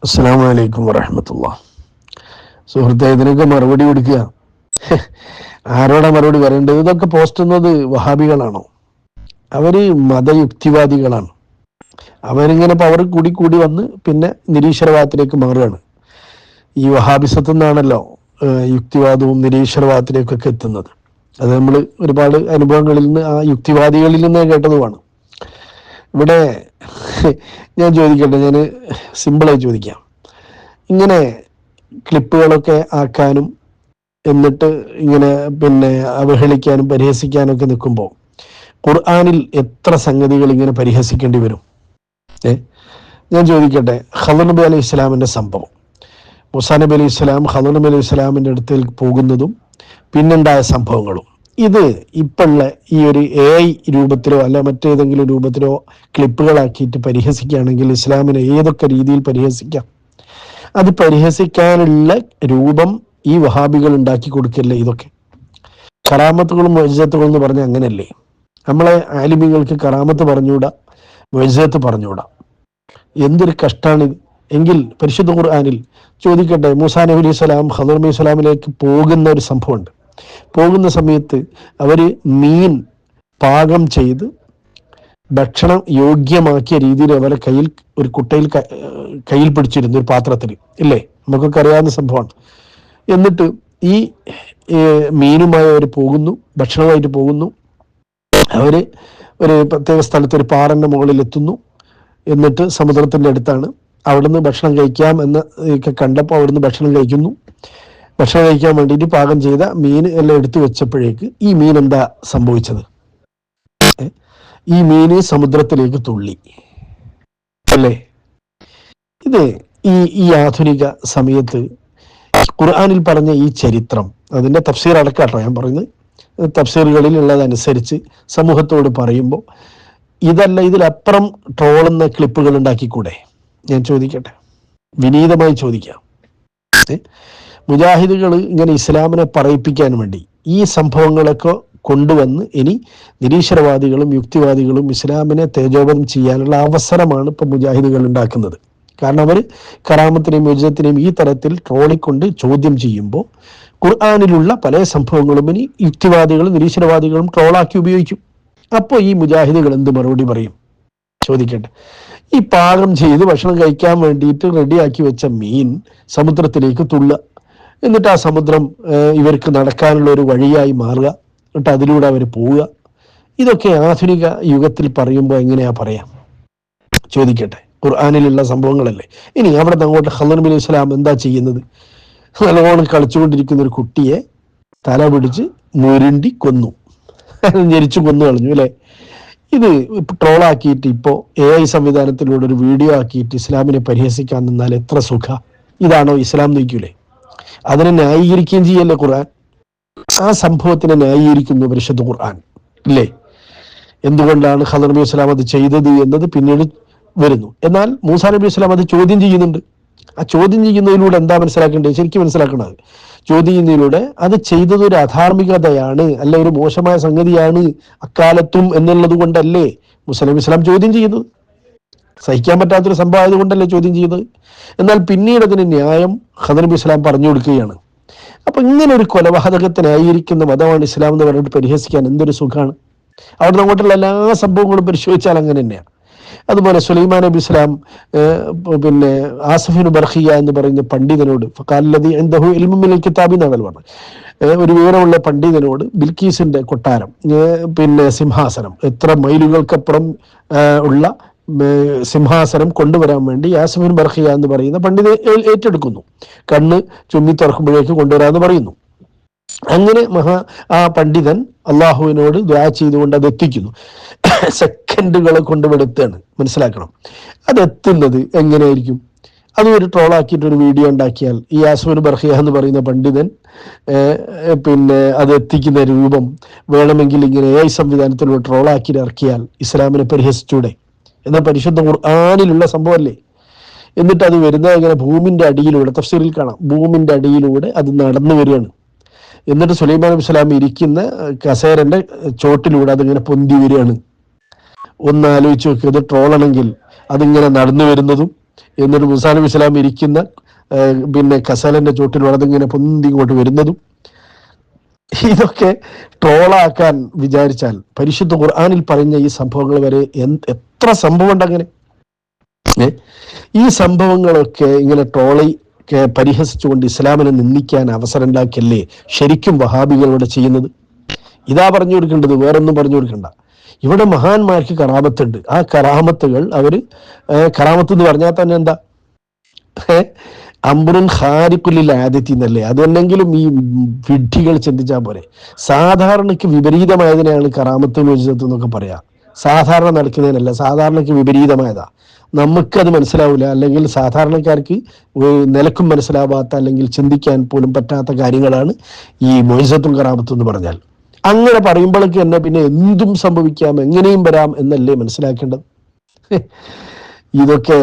അസ്സലാമു അലൈക്കും വറഹ്മത്തുള്ളാഹി. സുഹൃത്തെ, ഇതിനൊക്കെ മറുപടി കൊടുക്കുക. ആരോടാ മറുപടി പറയേണ്ടത്? ഇതൊക്കെ പോസ്റ്റ് ചെയ്യുന്നത് വഹാബികളാണോ? അവര് മതയുക്തിവാദികളാണ്. അവരിങ്ങനെ പവർ കൂടി കൂടി വന്ന് പിന്നെ നിരീശ്വരവാദത്തിലേക്ക് മാറുകയാണ്. ഈ വഹാബിസത്തിൽ നിന്നാണല്ലോ യുക്തിവാദവും നിരീശ്വരവാദത്തിലേക്കൊക്കെ എത്തുന്നത്. അത് നമ്മൾ ഒരുപാട് അനുഭവങ്ങളിൽ നിന്ന്, ആ യുക്തിവാദികളിൽ നിന്ന് കേട്ടതുമാണ്. ഇവിടെ ഞാൻ ചോദിക്കട്ടെ, ഞാൻ സിമ്പിളായി ചോദിക്കാം. ഇങ്ങനെ ക്ലിപ്പുകളൊക്കെ ആക്കാനും എന്നിട്ട് ഇങ്ങനെ അവഹേളിക്കാനും പരിഹസിക്കാനും ഒക്കെ നിൽക്കുമ്പോൾ ഖുർആനിൽ എത്ര സംഗതികൾ ഇങ്ങനെ പരിഹസിക്കേണ്ടി വരും? ഞാൻ ചോദിക്കട്ടെ, ഖദർ നബി അലൈഹി ഇസ്ലാമിൻ്റെ സംഭവം, മൂസാ നബി അലൈഹി ഇസ്ലാം ഖദർ നബി അലൈഹി ഇസ്ലാമിൻ്റെ അടുത്തേക്ക് പോകുന്നതും പിന്നുണ്ടായ സംഭവങ്ങളും, ഇത് ഇപ്പോഴുള്ള ഈ ഒരു AI രൂപത്തിലോ അല്ല മറ്റേതെങ്കിലും രൂപത്തിലോ ക്ലിപ്പുകളാക്കിയിട്ട് പരിഹസിക്കുകയാണെങ്കിൽ ഇസ്ലാമിനെ ഏതൊക്കെ രീതിയിൽ പരിഹസിക്കാം? അത് പരിഹസിക്കാനുള്ള രൂപം ഈ വഹാബികൾ ഉണ്ടാക്കി കൊടുക്കല്ലേ? ഇതൊക്കെ കറാമത്തുകളും മുഅ്ജിസത്തുകളും എന്ന് പറഞ്ഞാൽ അങ്ങനല്ലേ? നമ്മളെ ആലിമീങ്ങൾക്ക് കറാമത്ത് പറഞ്ഞുകൂടാ, മുഅ്ജിസത്ത് പറഞ്ഞുകൂടാ. എന്തൊരു കഷ്ടാണിത്! എങ്കിൽ പരിശുദ്ധ ഖുർആനിൽ ചോദിക്കട്ടെ, മൂസാ നബി അലൈഹി സ്വലാം ഖദർ നബി സ്വലാമിലേക്ക് പോകുന്ന ഒരു സംഭവമുണ്ട്. പോകുന്ന സമയത്ത് അവര് മീൻ പാകം ചെയ്ത് ഭക്ഷണം യോഗ്യമാക്കിയ രീതിയിൽ അവരെ കയ്യിൽ ഒരു കുട്ടയിൽ കയ്യിൽ പിടിച്ചിരുന്നു, ഒരു പാത്രത്തിൽ, ഇല്ലേ? നമുക്കൊക്കെ അറിയാവുന്ന സംഭവമാണ്. എന്നിട്ട് ഈ മീനുമായി അവർ പോകുന്നു, ഭക്ഷണമായിട്ട് പോകുന്നു. അവര് ഒരു പ്രത്യേക സ്ഥലത്ത് ഒരു പാറന്റെ മുകളിൽ എത്തുന്നു. എന്നിട്ട് സമുദ്രത്തിന്റെ അടുത്താണ്. അവിടുന്ന് ഭക്ഷണം കഴിക്കാം എന്ന് കണ്ടപ്പോൾ അവിടുന്ന് ഭക്ഷണം കഴിക്കുന്നു. ഭക്ഷണം കഴിക്കാൻ വേണ്ടിയിട്ട് പാകം ചെയ്ത മീൻ എല്ലാം എടുത്തു വെച്ചപ്പോഴേക്ക് ഈ മീൻ എന്താ സംഭവിച്ചത്? ഈ മീന് സമുദ്രത്തിലേക്ക് തുള്ളി, അല്ലേ? ഇത് ഈ ആധുനിക സമയത്ത് ഖുർആനിൽ പറഞ്ഞ ഈ ചരിത്രം, അതിന്റെ തഫ്സീർ അടക്കാട്ടോ ഞാൻ പറയുന്നത്, തഫ്സീറുകളിൽ ഉള്ളതനുസരിച്ച് സമൂഹത്തോട് പറയുമ്പോൾ ഇതല്ല, ഇതിലപ്പുറം ട്രോളുന്ന ക്ലിപ്പുകൾ ഉണ്ടാക്കിക്കൂടെ? ഞാൻ ചോദിക്കട്ടെ, വിനീതമായി ചോദിക്കാം. മുജാഹിദുകൾ ഇങ്ങനെ ഇസ്ലാമിനെ പറയിപ്പിക്കാൻ വേണ്ടി ഈ സംഭവങ്ങളൊക്കെ കൊണ്ടുവന്ന് ഇനി നിരീശ്വരവാദികളും യുക്തിവാദികളും ഇസ്ലാമിനെ തേജോവധം ചെയ്യാനുള്ള അവസരമാണ് ഇപ്പൊ മുജാഹിദുകൾ ഉണ്ടാക്കുന്നത്. കാരണം അവർ കറാമത്തിനെയും മുഅ്ജിസത്തിനെയും ഈ തരത്തിൽ ട്രോളിക്കൊണ്ട് ചോദ്യം ചെയ്യുമ്പോൾ ഖുർആനിലുള്ള പല സംഭവങ്ങളും ഇനി യുക്തിവാദികളും നിരീശ്വരവാദികളും ട്രോളാക്കി ഉപയോഗിക്കും. അപ്പോൾ ഈ മുജാഹിദുകൾ എന്ത് മറുപടി പറയും? ചോദിക്കട്ടെ. ഈ പാകം ചെയ്ത് ഭക്ഷണം കഴിക്കാൻ വേണ്ടിയിട്ട് റെഡിയാക്കി വെച്ച മീൻ സമുദ്രത്തിലേക്ക് തുള്ളുക, എന്നിട്ട് ആ സമുദ്രം ഇവർക്ക് നടക്കാനുള്ള ഒരു വഴിയായി മാറുക, എന്നിട്ട് അതിലൂടെ അവർ പോവുക. ഇതൊക്കെ ആധുനിക യുഗത്തിൽ പറയുമ്പോൾ എങ്ങനെയാ പറയാം? ചോദിക്കട്ടെ. ഖുർആനിലുള്ള സംഭവങ്ങളല്ലേ. ഇനി അവിടെ നിന്ന് അങ്ങോട്ട് ഖദർ നബി അലൈഹി സ്വലാം എന്താ ചെയ്യുന്നത്? നല്ലോണം കളിച്ചുകൊണ്ടിരിക്കുന്ന ഒരു കുട്ടിയെ തല പിടിച്ച് മുരുണ്ടി കൊന്നു, ഞെരിച്ചു കൊന്നു കളഞ്ഞു, അല്ലേ? ഇത് ട്രോളാക്കിയിട്ട് ഇപ്പോൾ AI സംവിധാനത്തിലൂടെ ഒരു വീഡിയോ ആക്കിയിട്ട് ഇസ്ലാമിനെ പരിഹസിക്കാൻ നിന്നാൽ എത്ര സുഖ! ഇതാണോ ഇസ്ലാം? നയിക്കൂലേ? അതിനെ ന്യായീകരിക്കുകയും ചെയ്യല്ലേ ഖുർആൻ? ആ സംഭവത്തിനെ ന്യായീകരിക്കുന്നു പരിശുദ്ധ ഖുർആൻ, ഇല്ലേ? എന്തുകൊണ്ടാണ് ഖദർ നബി വസ്സലാം അത് ചെയ്തത് എന്നത് പിന്നീട് വരുന്നു. എന്നാൽ മൂസാ നബി വസ്സലാം അത് ചോദ്യം ചെയ്യുന്നുണ്ട്. ആ ചോദ്യം ചെയ്യുന്നതിലൂടെ എന്താ മനസ്സിലാക്കേണ്ടത്? ശരിക്കും മനസ്സിലാക്കേണ്ടത്, ചോദ്യം ചെയ്യുന്നതിലൂടെ അത് ചെയ്തത് ഒരു അധാർമികതയാണ്, അല്ല ഒരു മോശമായ സംഗതിയാണ് അക്കാലത്തും എന്നുള്ളത് കൊണ്ടല്ലേ മൂസാ നബി വസ്സലാം ചോദ്യം ചെയ്യുന്നത്? സഹിക്കാൻ പറ്റാത്തൊരു സംഭവം ആയതുകൊണ്ടല്ലേ ചോദ്യം ചെയ്തത്? എന്നാൽ പിന്നീട് അതിന് ന്യായം ഖദർ നബി വസ്സലാം പറഞ്ഞു കൊടുക്കുകയാണ്. അപ്പൊ ഇങ്ങനെ ഒരു കൊലപാതകത്തിനായിരിക്കുന്ന മതമാണ് ഇസ്ലാം എന്ന് പറഞ്ഞിട്ട് പരിഹസിക്കാൻ എന്തൊരു സുഖമാണ്! അവിടെ അങ്ങോട്ടുള്ള എല്ലാ സംഭവങ്ങളും പരിശോധിച്ചാൽ അങ്ങനെ തന്നെയാണ്. അതുപോലെ സുലൈമാൻ നബി ഇസ്ലാം ആസിഫിൻ ബർഖിയ എന്ന് പറയുന്ന പണ്ഡിതനോട് ഫഖാലല്ലദീ ഇൻദഹു ഇൽമുൻ മിനൽ കിതാബി എന്നാണ് പറഞ്ഞത്. ഒരു വിവരമുള്ള പണ്ഡിതനോട് ബിൽക്കീസിന്റെ കൊട്ടാരം, സിംഹാസനം, എത്ര മൈലുകൾക്കപ്പുറം ഉള്ള സിംഹാസനം കൊണ്ടുവരാൻ വേണ്ടി ആസിഫിൻ ബർഖിയ എന്ന് പറയുന്ന പണ്ഡിതൻ ഏറ്റെടുക്കുന്നു. കണ്ണ് ചുമ്മി തുറക്കുമ്പോഴേക്ക് കൊണ്ടുവരാമെന്ന് പറയുന്നു. അങ്ങനെ ആ പണ്ഡിതൻ അള്ളാഹുവിനോട് ദുആ ചെയ്തുകൊണ്ട് അത് എത്തിക്കുന്നു. സെക്കൻഡുകളെ കൊണ്ടുവെടുത്താണ്, മനസ്സിലാക്കണം. അതെത്തുന്നത് എങ്ങനെയായിരിക്കും? അതും ഒരു ട്രോളാക്കിയിട്ട് ഒരു വീഡിയോ ഉണ്ടാക്കിയാൽ ഈ ആസിഫിൻ ബർഖിയ എന്ന് പറയുന്ന പണ്ഡിതൻ അത് എത്തിക്കുന്ന രൂപം വേണമെങ്കിൽ ഇങ്ങനെ AI സംവിധാനത്തിലുള്ള ട്രോളാക്കി ഇറക്കിയാൽ ഇസ്ലാമിനെ പരിഹസിച്ചൂടെ? എന്നാൽ പരിശുദ്ധ ഖുർആനിലുള്ള സംഭവമല്ലേ? എന്നിട്ട് അത് വരുന്നത് എങ്ങനെ? ഭൂമിന്റെ അടിയിലൂടെ, തഫ്സീറിൽ കാണാം, ഭൂമിന്റെ അടിയിലൂടെ അത് നടന്നു വരികയാണ്. എന്നിട്ട് സുലൈമാൻ നബി സ്വലാം ഇരിക്കുന്ന കസേരന്റെ ചോട്ടിലൂടെ അതിങ്ങനെ പൊന്തി വരികയാണ്. ഒന്ന് ആലോചിച്ച് നോക്കിയത്, ട്രോളാണെങ്കിൽ അതിങ്ങനെ നടന്നു വരുന്നതും എന്നിട്ട് മൂസാ നബി ഇസ്ലാം ഇരിക്കുന്ന പിന്നെ കസലന്റെ ചോട്ടിൽ വളർന്നിങ്ങനെ പൊന്തി ഇങ്ങോട്ട് വരുന്നതും, ഇതൊക്കെ ട്രോളാക്കാൻ വിചാരിച്ചാൽ പരിശുദ്ധ ഖുർആനിൽ പറഞ്ഞ ഈ സംഭവങ്ങൾ വരെ എത്ര സംഭവം ഉണ്ട് അങ്ങനെ. ഈ സംഭവങ്ങളൊക്കെ ഇങ്ങനെ ട്രോളി പരിഹസിച്ചുകൊണ്ട് ഇസ്ലാമിനെ നിന്ദിക്കാൻ അവസരം ഉണ്ടാക്കിയല്ലേ ശരിക്കും വഹാബികളോട് ചെയ്യുന്നത്. ഇതാ പറഞ്ഞു കൊടുക്കേണ്ടത്, വേറൊന്നും പറഞ്ഞു കൊടുക്കണ്ട. ഇവിടെ മഹാന്മാർക്ക് കറാമത്തുണ്ട്. ആ കറാമത്തുകൾ അവര് കറാമത്ത് എന്ന് പറഞ്ഞാൽ തന്നെ എന്താ, അംറുൻ ഖാരിഖുലിൽ ആദത്തി എന്നല്ലേ. അതല്ലെങ്കിലും ഈ വിഡ്ഢികൾ ചിന്തിച്ചാൽ പോരെ. സാധാരണക്ക് വിപരീതമായതിനെയാണ് കറാമത്ത് മുഅ്ജിസത്ത് എന്നൊക്കെ പറയാ. സാധാരണ നടക്കുന്നതിനല്ല, സാധാരണക്ക് വിപരീതമായതാ. നമുക്കത് മനസ്സിലാവില്ല, അല്ലെങ്കിൽ സാധാരണക്കാർക്ക് നിലക്കും മനസ്സിലാവാത്ത, അല്ലെങ്കിൽ ചിന്തിക്കാൻ പോലും പറ്റാത്ത കാര്യങ്ങളാണ് ഈ മുഅ്ജിസത്തും കറാമത്തും എന്ന് പറഞ്ഞാൽ. അങ്ങനെ പറയുമ്പോഴേക്ക് തന്നെ പിന്നെ എന്തും സംഭവിക്കാം, എങ്ങനെയും വരാം എന്നല്ലേ മനസ്സിലാക്കേണ്ടത്. ഇതൊക്കെ